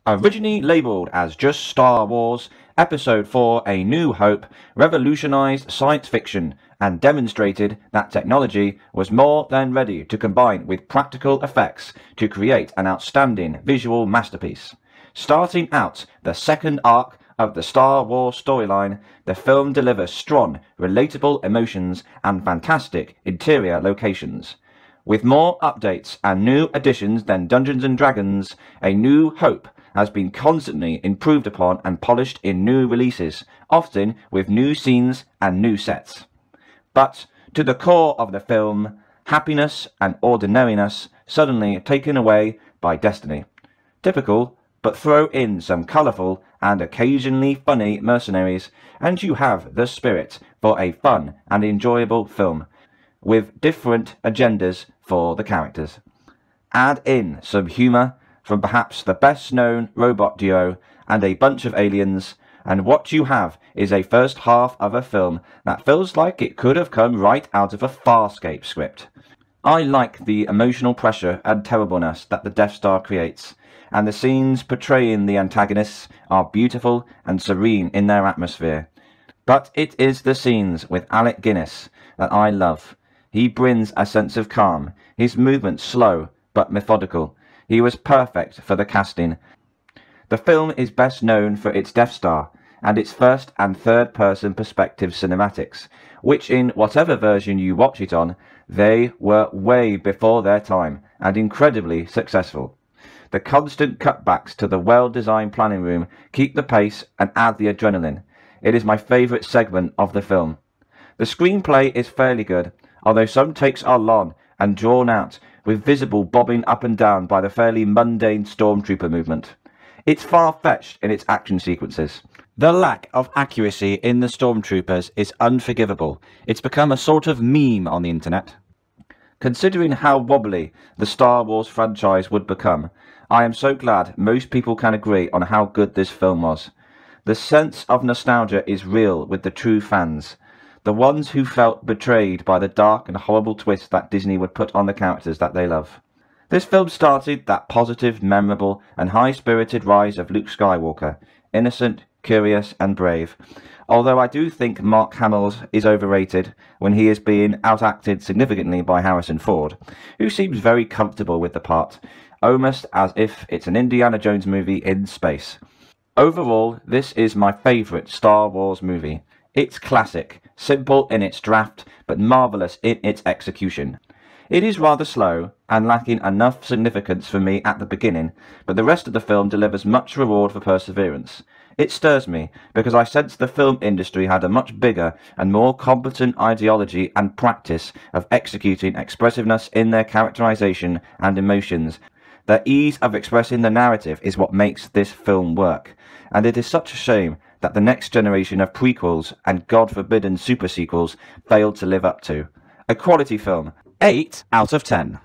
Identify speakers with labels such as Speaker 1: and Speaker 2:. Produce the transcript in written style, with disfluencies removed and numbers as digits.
Speaker 1: Originally labelled as just Star Wars, Episode 4 A New Hope revolutionised science fiction and demonstrated that technology was more than ready to combine with practical effects to create an outstanding visual masterpiece. Starting out the second arc of the Star Wars storyline, the film delivers strong, relatable emotions and fantastic interior locations. With more updates and new additions than Dungeons & Dragons, A New Hope has been constantly improved upon and polished in new releases, often with new scenes and new sets. But to the core of the film, happiness and ordinariness suddenly taken away by destiny. Typical, but throw in some colourful and occasionally funny mercenaries, and you have the spirit for a fun and enjoyable film, with different agendas for the characters. Add in some humour from perhaps the best-known robot duo and a bunch of aliens, and what you have is a first half of a film that feels like it could have come right out of a Farscape script. I like the emotional pressure and terribleness that the Death Star creates, and the scenes portraying the antagonists are beautiful and serene in their atmosphere. But it is the scenes with Alec Guinness that I love. He brings a sense of calm, his movements slow but methodical. He was perfect for the casting. The film is best known for its Death Star and its first and third person perspective cinematics, which in whatever version you watch it on, they were way before their time and incredibly successful. The constant cutbacks to the well-designed planning room keep the pace and add the adrenaline. It is my favourite segment of the film. The screenplay is fairly good, although some takes are long and drawn out, with visible bobbing up and down by the fairly mundane stormtrooper movement. It's far-fetched in its action sequences. The lack of accuracy in the stormtroopers is unforgivable. It's become a sort of meme on the internet. Considering how wobbly the Star Wars franchise would become, I am so glad most people can agree on how good this film was. The sense of nostalgia is real with the true fans, the ones who felt betrayed by the dark and horrible twist that Disney would put on the characters that they love. This film started that positive, memorable and high-spirited rise of Luke Skywalker, innocent, curious and brave, although I do think Mark Hamill is overrated when he is being outacted significantly by Harrison Ford, who seems very comfortable with the part, almost as if it's an Indiana Jones movie in space. Overall, this is my favourite Star Wars movie. It's classic, simple in its draft, but marvellous in its execution. It is rather slow and lacking enough significance for me at the beginning, but the rest of the film delivers much reward for perseverance. It stirs me because I sense the film industry had a much bigger and more competent ideology and practice of executing expressiveness in their characterization and emotions. Their ease of expressing the narrative is what makes this film work, and it is such a shame that the next generation of prequels and God-forbidden super sequels failed to live up to. A quality film. 8 out of 10.